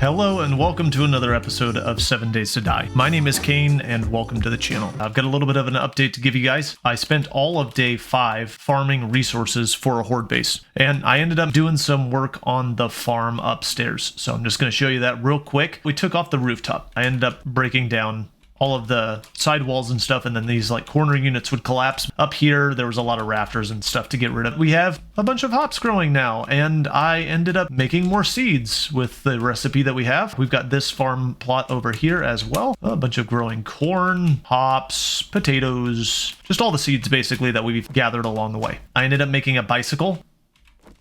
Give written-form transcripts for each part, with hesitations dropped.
Hello and welcome to another episode of 7 Days to Die. My name is Kane and welcome to the channel. I've got a little bit of an update to give you guys. I spent all of day 5 farming resources for a horde base, and I ended up doing some work on the farm upstairs. So I'm just going to show you that real quick. We took off the rooftop. I ended up breaking down all of the side walls and stuff, and then these like corner units would collapse. Up here there was a lot of rafters and stuff to get rid of. We have a bunch of hops growing now, and I ended up making more seeds with the recipe that we have. We've got this farm plot over here as well, a bunch of growing corn, hops, potatoes, just all the seeds basically that we've gathered along the way. I ended up making a bicycle.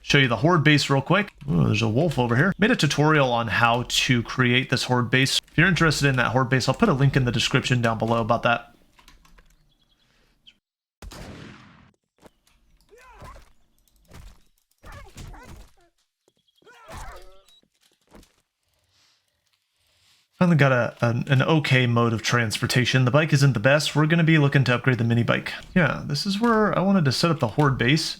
Show you the horde base real quick. Oh, there's a wolf over here. Made a tutorial on how to create this horde base. If you're interested in that horde base, I'll put a link in the description down below about that. Finally got an okay mode of transportation. The bike isn't the best. We're going to be looking to upgrade the mini bike. Yeah, this is where I wanted to set up the horde base.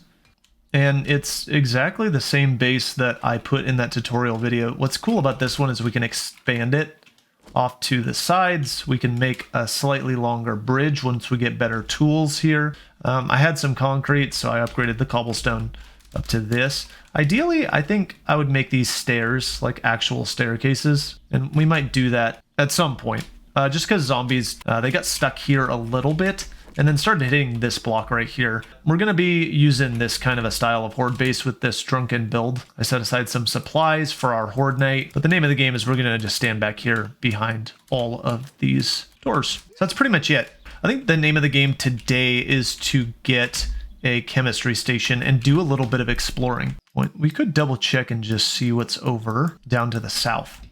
And it's exactly the same base that I put in that tutorial video. What's cool about this one is we can expand it off to the sides. We can make a slightly longer bridge once we get better tools here. I had some concrete, so I upgraded the cobblestone up to this. Ideally, I think I would make these stairs like actual staircases, and we might do that at some point. Just because zombies, they got stuck here a little bit, and then started hitting this block right here. We're going to be using this kind of a style of horde base with this drunken build. I set aside some supplies for our horde night, but the name of the game is we're going to just stand back here behind all of these doors. So that's pretty much it. I think the name of the game today is to get a chemistry station and do a little bit of exploring. We could double check and just see what's over down to the south.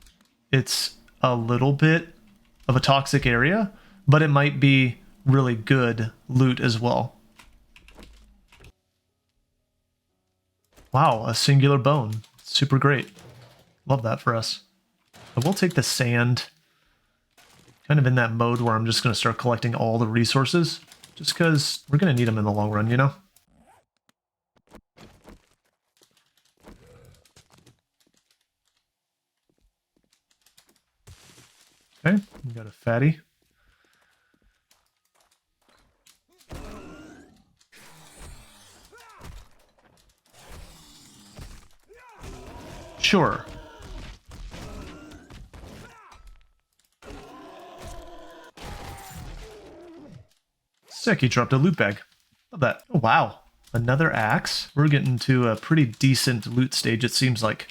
It's a little bit of a toxic area, but it might be really good loot as well. Wow, a singular bone. Super great. Love that for us. I will take the sand. Kind of in that mode where I'm just going to start collecting all the resources. Just because we're going to need them in the long run, you know? Okay, we got a fatty. Sure. Sick, he dropped a loot bag. Love that. Oh, wow. Another axe. We're getting to a pretty decent loot stage, it seems like.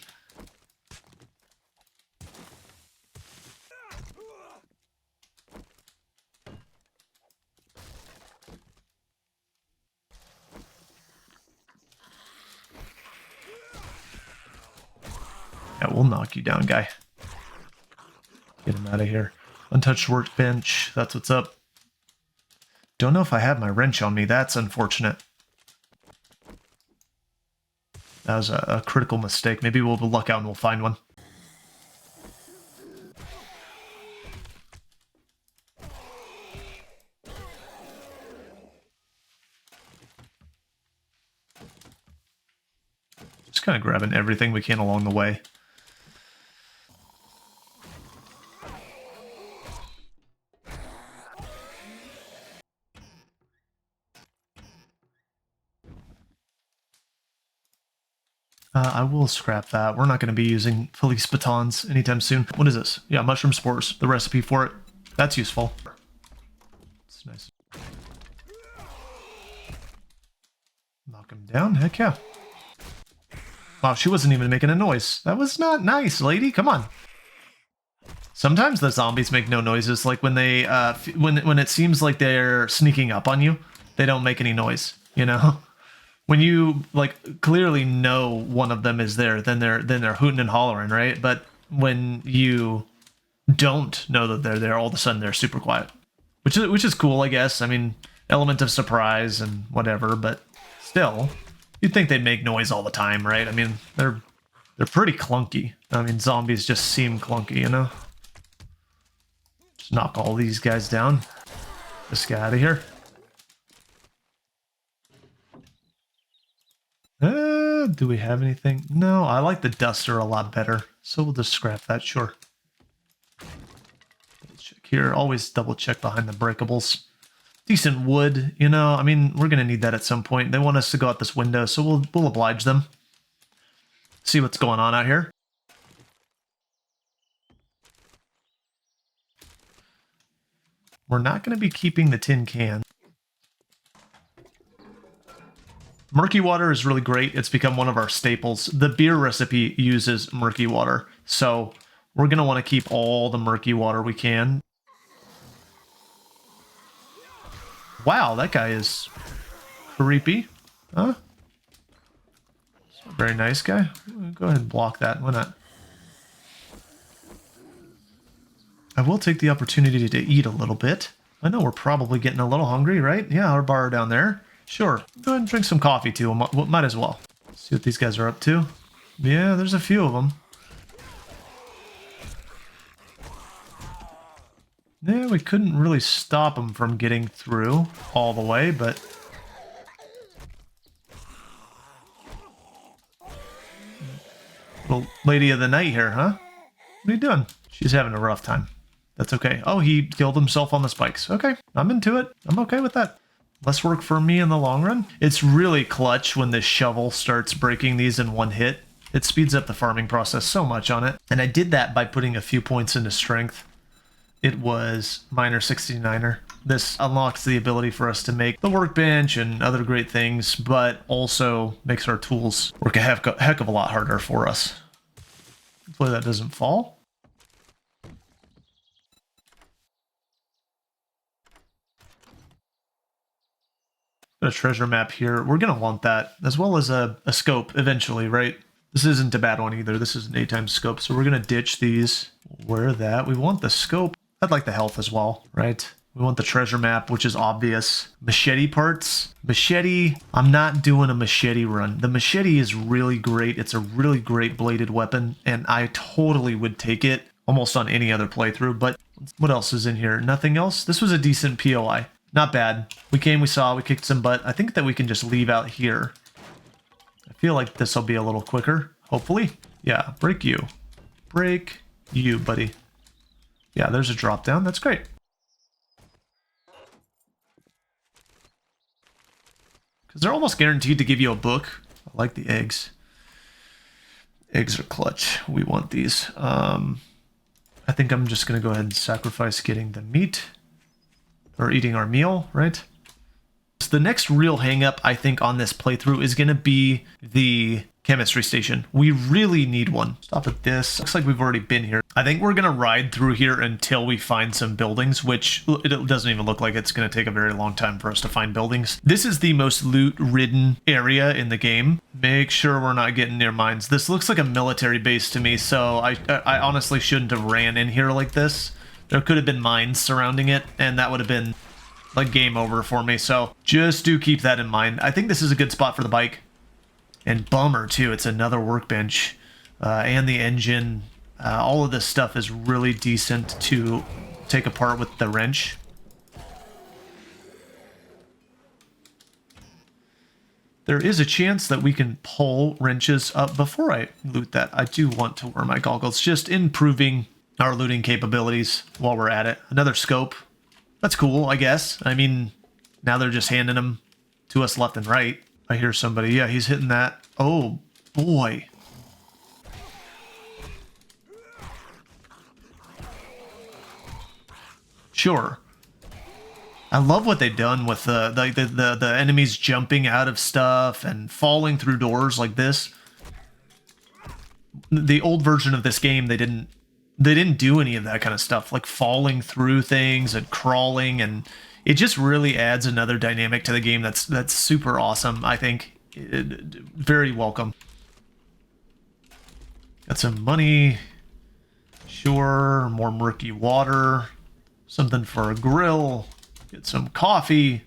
Yeah, we'll knock you down, guy. Get him out of here. Untouched workbench. That's what's up. Don't know if I have my wrench on me. That's unfortunate. That was a critical mistake. Maybe we'll luck out and we'll find one. Just kind of grabbing everything we can along the way. I will scrap that. We're not going to be using police batons anytime soon. What is this? Yeah, mushroom spores. The recipe for it. That's useful. It's nice. Knock him down. Heck yeah. Wow, she wasn't even making a noise. That was not nice, lady. Come on. Sometimes the zombies make no noises. Like when they, when it seems like they're sneaking up on you, they don't make any noise. You know. When you like clearly know one of them is there, then they're hooting and hollering, right? But when you don't know that they're there, all of a sudden they're super quiet, which is cool, I guess. I mean, element of surprise and whatever, but still, you'd think they'd make noise all the time, right? I mean, they're pretty clunky. I mean, zombies just seem clunky, you know. Just knock all these guys down. Just get out of here. Do we have anything? No, I like the duster a lot better. So we'll just scrap that, sure. Let's check here. Always double check behind the breakables. Decent wood, you know, I mean, we're going to need that at some point. They want us to go out this window, so we'll oblige them. See what's going on out here. We're not going to be keeping the tin can. Murky water is really great. It's become one of our staples. The beer recipe uses murky water, so we're going to want to keep all the murky water we can. Wow, that guy is creepy. Huh? Very nice guy. Go ahead and block that. Why not? I will take the opportunity to eat a little bit. I know we're probably getting a little hungry, right? Yeah, our bar down there. Sure. Go ahead and drink some coffee too. Might as well. See what these guys are up to. Yeah, there's a few of them. Yeah, we couldn't really stop them from getting through all the way, but... Little lady of the night here, huh? What are you doing? She's having a rough time. That's okay. Oh, he killed himself on the spikes. Okay, I'm into it. I'm okay with that. Less work for me in the long run. It's really clutch when this shovel starts breaking these in one hit. It speeds up the farming process so much on it. And I did that by putting a few points into strength. It was minor 69er. This unlocks the ability for us to make the workbench and other great things, but also makes our tools work a heck of a lot harder for us. Hopefully that doesn't fall. Got a treasure map here. We're going to want that, as well as a scope eventually, right? This isn't a bad one either. This is an 8x scope, so we're going to ditch these. Wear that. We want the scope. I'd like the health as well, right? We want the treasure map, which is obvious. Machete parts. Machete. I'm not doing a machete run. The machete is really great. It's a really great bladed weapon, and I totally would take it almost on any other playthrough. But what else is in here? Nothing else? This was a decent POI. Not bad. We came, we saw, we kicked some butt. I think that we can just leave out here. I feel like this will be a little quicker, hopefully. Yeah, break you. Break you, buddy. Yeah, there's a drop down. That's great. Because they're almost guaranteed to give you a book. I like the eggs. Eggs are clutch. We want these. I think I'm just going to go ahead and sacrifice getting the meat. Or eating our meal, right? So the next real hang-up, I think, on this playthrough is going to be the chemistry station. We really need one. Stop at this. Looks like we've already been here. I think we're going to ride through here until we find some buildings, which it doesn't even look like it's going to take a very long time for us to find buildings. This is the most loot-ridden area in the game. Make sure we're not getting near mines. This looks like a military base to me, so I honestly shouldn't have ran in here like this. There could have been mines surrounding it, and that would have been like game over for me. So just do keep that in mind. I think this is a good spot for the bike. And bummer, too. It's another workbench. And the engine. All of this stuff is really decent to take apart with the wrench. There is a chance that we can pull wrenches up before I loot that. I do want to wear my goggles. Just improving our looting capabilities while we're at it. Another scope. That's cool, I guess. I mean, now they're just handing them to us left and right. I hear somebody. Yeah, he's hitting that. Oh, boy. Sure. I love what they've done with the enemies jumping out of stuff and falling through doors like this. The old version of this game, they didn't do any of that kind of stuff, like falling through things and crawling, and it just really adds another dynamic to the game that's super awesome, I think. Very welcome. Got some money. Sure, more murky water. Something for a grill. Get some coffee.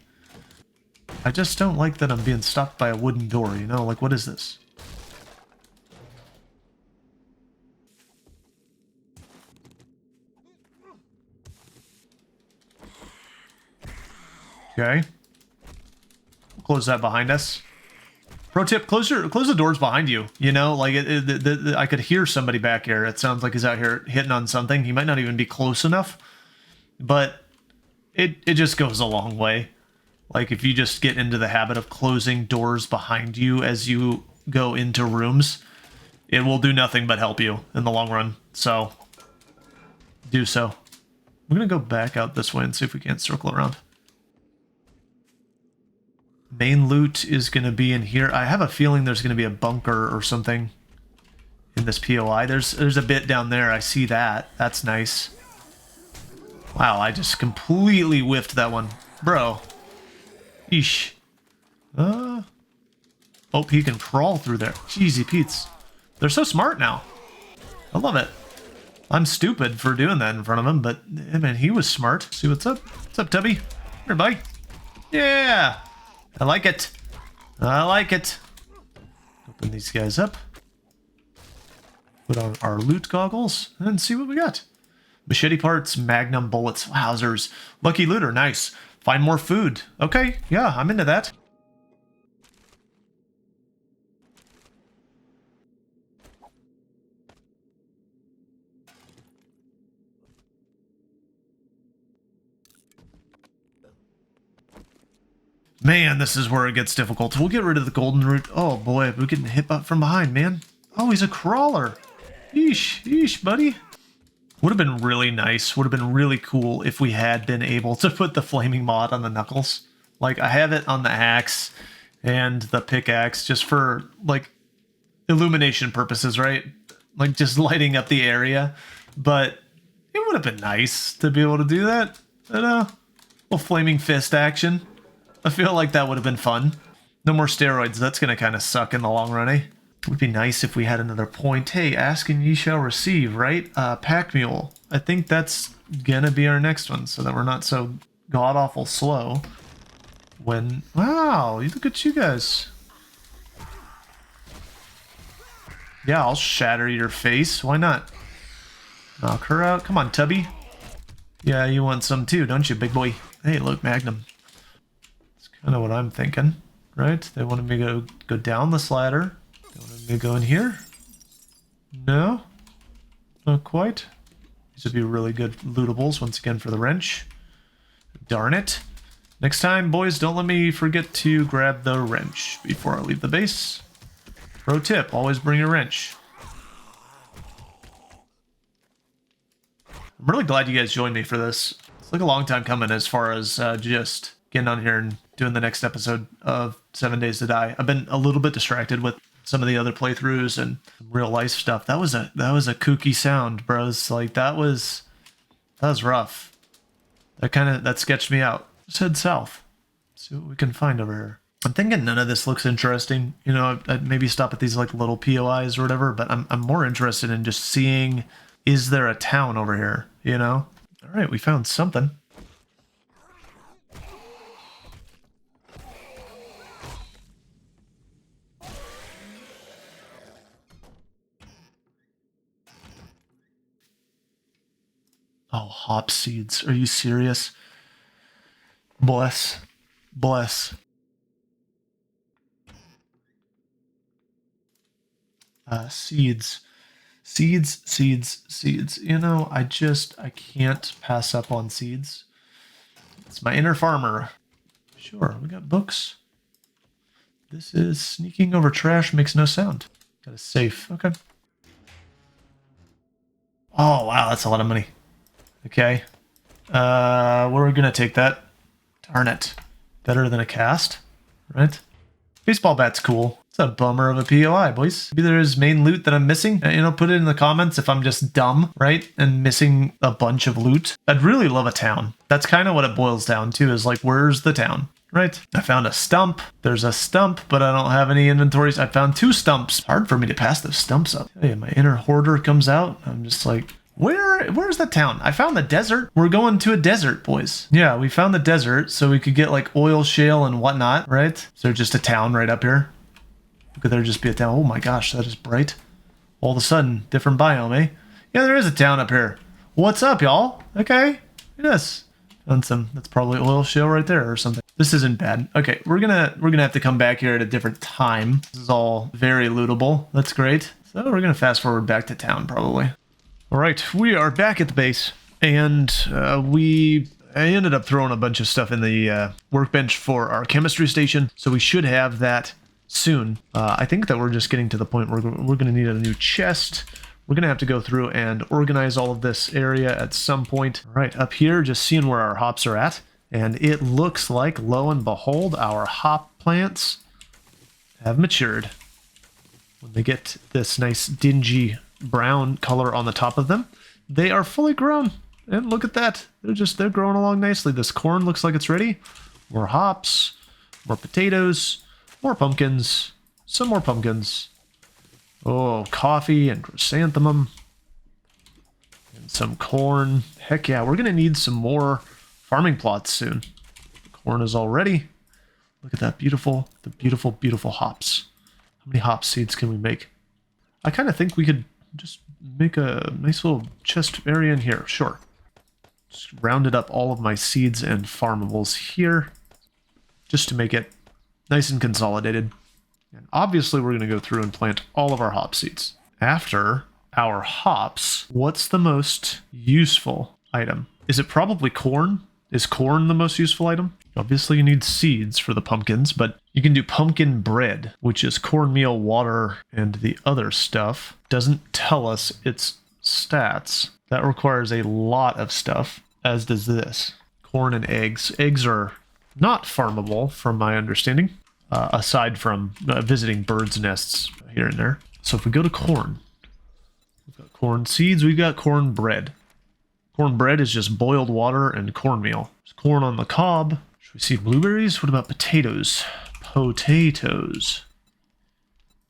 I just don't like that I'm being stopped by a wooden door, you know? Like, what is this? Okay. Close that behind us. Pro tip, close the doors behind you. You know, like I could hear somebody back here. It sounds like he's out here hitting on something. He might not even be close enough, but it just goes a long way. Like if you just get into the habit of closing doors behind you as you go into rooms, it will do nothing but help you in the long run. So do so. I'm gonna go back out this way and see if we can't circle around. Main loot is going to be in here. I have a feeling there's going to be a bunker or something in this POI. There's a bit down there. I see that. That's nice. Wow, I just completely whiffed that one. Bro. Eesh. Oh, he can crawl through there. Jeezy Pete's. They're so smart now. I love it. I'm stupid for doing that in front of him, but I mean, he was smart. See what's up? What's up, Tubby? Here, buddy. Yeah. I like it. I like it. Open these guys up. Put on our loot goggles and see what we got. Machete parts, magnum bullets, wowzers. Lucky looter, nice. Find more food. Okay, yeah, I'm into that. Man, this is where it gets difficult. We'll get rid of the golden root. Oh boy, we're getting hit from behind, man. Oh, he's a crawler. Yeesh, yeesh, buddy. Would have been really nice, would have been really cool if we had been able to put the flaming mod on the knuckles. Like, I have it on the axe and the pickaxe just for, like, illumination purposes, right? Like, just lighting up the area. But it would have been nice to be able to do that. You know? A little flaming fist action. I feel like that would have been fun. No more steroids. That's going to kind of suck in the long run, eh? It would be nice if we had another point. Hey, ask and ye shall receive, right? Pack mule. I think that's going to be our next one so that we're not so god-awful slow. When... Wow, look at you guys. Yeah, I'll shatter your face. Why not? Knock her out. Come on, Tubby. Yeah, you want some too, don't you, big boy? Hey, look, Magnum. Kind of what I'm thinking, right? They wanted me to go down this ladder. They wanted me to go in here. No, not quite. These would be really good lootables once again for the wrench. Darn it. Next time, boys, don't let me forget to grab the wrench before I leave the base. Pro tip, always bring a wrench. I'm really glad you guys joined me for this. It's like a long time coming as far as just getting on here and doing the next episode of 7 Days to Die. I've been a little bit distracted with some of the other playthroughs and real life stuff. That was a kooky sound, bros. Like that was rough. That sketched me out. Let's head south. See what we can find over here. I'm thinking none of this looks interesting. You know, I'd maybe stop at these like little POIs or whatever, but I'm more interested in just seeing, is there a town over here, you know? All right, we found something. Oh, hop seeds. Are you serious? Bless. Bless. Seeds. Seeds. You know, I can't pass up on seeds. It's my inner farmer. Sure, we got books. This is sneaking over trash makes no sound. Got a safe. Okay. Oh, wow, that's a lot of money. Okay. Where are we gonna take that? Darn it. Better than a cast, right? Baseball bat's cool. It's a bummer of a POI, boys. Maybe there's main loot that I'm missing. You know, put it in the comments if I'm just dumb, right? And missing a bunch of loot. I'd really love a town. That's kind of what it boils down to, is like, where's the town, right? I found a stump. There's a stump, but I don't have any inventories. I found 2 stumps. Hard for me to pass those stumps up. Hey, my inner hoarder comes out. I'm just like... Where's the town? I found the desert. We're going to a desert, boys. Yeah, we found the desert so we could get like oil shale and whatnot, right? Is there just a town right up here? Could there just be a town? Oh my gosh, that is bright. All of a sudden, different biome, eh? Yeah, there is a town up here. What's up, y'all? Okay. Yes. Found some, that's probably oil shale right there or something. This isn't bad. Okay, we're gonna have to come back here at a different time. This is all very lootable. That's great. So we're gonna fast forward back to town probably. All right, we are back at the base, and I ended up throwing a bunch of stuff in the workbench for our chemistry station, so we should have that soon. I think that we're just getting to the point where we're going to need a new chest. We're going to have to go through and organize all of this area at some point. All right, up here, just seeing where our hops are at, and it looks like, lo and behold, our hop plants have matured. When they get this nice dingy brown color on the top of them, they are fully grown. And look at that. They're growing along nicely. This corn looks like it's ready. More hops, more potatoes, more pumpkins, some more pumpkins. Oh, coffee and chrysanthemum. And some corn. Heck yeah, we're going to need some more farming plots soon. The corn is all ready. Look at that beautiful hops. How many hop seeds can we make? I kind of think we could just make a nice little chest area in here. Sure. Just rounded up all of my seeds and farmables here, just to make it nice and consolidated. And obviously we're going to go through and plant all of our hop seeds. After our hops, what's the most useful item? Is it probably corn? Is corn the most useful item? Obviously you need seeds for the pumpkins, but you can do pumpkin bread, which is cornmeal, water, and the other stuff. Doesn't tell us its stats. That requires a lot of stuff, as does this. Corn and eggs. Eggs are not farmable, from my understanding, aside from visiting birds' nests here and there. So if we go to corn, we've got corn seeds, we've got corn bread. Corn bread is just boiled water and cornmeal. There's corn on the cob. Should we see blueberries? What about potatoes? Potatoes.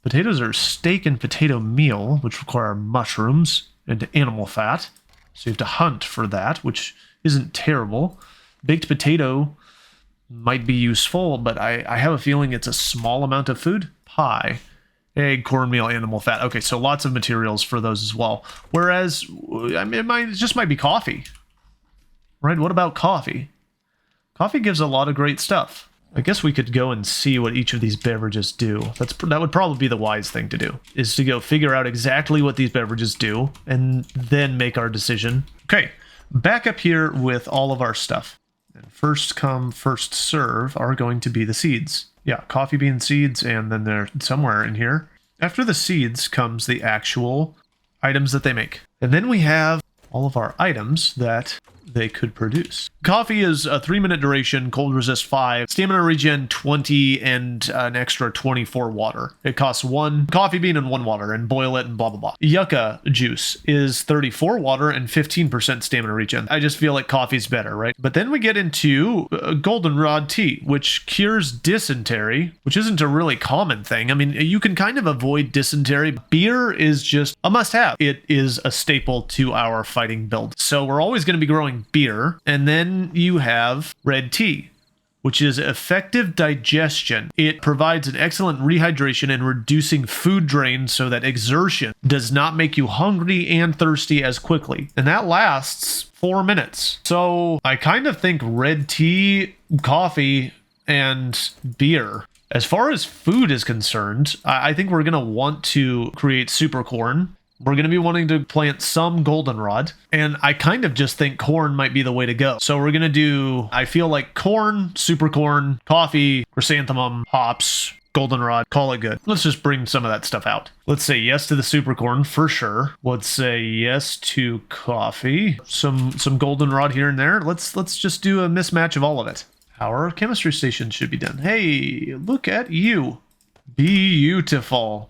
Potatoes are steak and potato meal, which require mushrooms and animal fat. So you have to hunt for that, which isn't terrible. Baked potato might be useful, but I have a feeling it's a small amount of food. Pie. Egg, cornmeal, animal fat. Okay, so lots of materials for those as well. Whereas, I mean, it just might be coffee. Right? What about coffee? Coffee gives a lot of great stuff. I guess we could go and see what each of these beverages do. That would probably be the wise thing to do, is to go figure out exactly what these beverages do, and then make our decision. Okay, back up here with all of our stuff. And first come, first serve are going to be the seeds. Yeah, coffee bean seeds, and then they're somewhere in here. After the seeds comes the actual items that they make. And then we have all of our items that they could produce. Coffee is a 3-minute duration, cold resist 5, stamina regen 20, and an extra 24 water. It costs 1 coffee bean and 1 water, and boil it and blah blah blah. Yucca juice is 34 water and 15% stamina regen. I just feel like coffee's better, right? But then we get into goldenrod tea, which cures dysentery, which isn't a really common thing. I mean, you can kind of avoid dysentery. Beer is just a must-have. It is a staple to our fighting build. So we're always going to be growing beer, and then you have red tea, which is effective digestion. It provides an excellent rehydration and reducing food drain so that exertion does not make you hungry and thirsty as quickly. And that lasts 4 minutes. So I kind of think red tea, coffee, and beer. As far as food is concerned, I think we're going to want to create super corn. We're going to be wanting to plant some goldenrod, and I kind of just think corn might be the way to go. So we're going to do, I feel like corn, super corn, coffee, chrysanthemum, hops, goldenrod, call it good. Let's just bring some of that stuff out. Let's say yes to the super corn for sure. Let's say yes to coffee, some goldenrod here and there. Let's just do a mismatch of all of it. Our chemistry station should be done. Hey, look at you. Beautiful.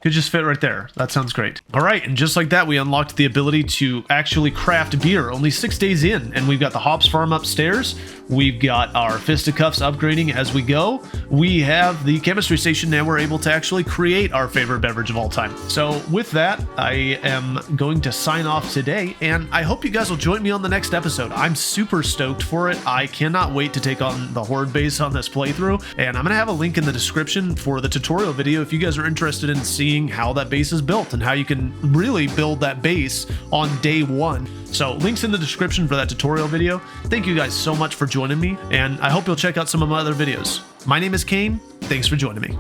Could just fit right there. That sounds great. All right, and just like that, we unlocked the ability to actually craft beer only 6 days in, and we've got the hops farm upstairs. We've got our fisticuffs upgrading as we go. We have the chemistry station now. We're able to actually create our favorite beverage of all time. So with that, I am going to sign off today, and I hope you guys will join me on the next episode. I'm super stoked for it. I cannot wait to take on the horde base on this playthrough, and I'm gonna have a link in the description for the tutorial video if you guys are interested in seeing how that base is built and how you can really build that base on day 1. So links in the description for that tutorial video. Thank you guys so much for joining joining me, and I hope you'll check out some of my other videos. My name is Kane. Thanks for joining me.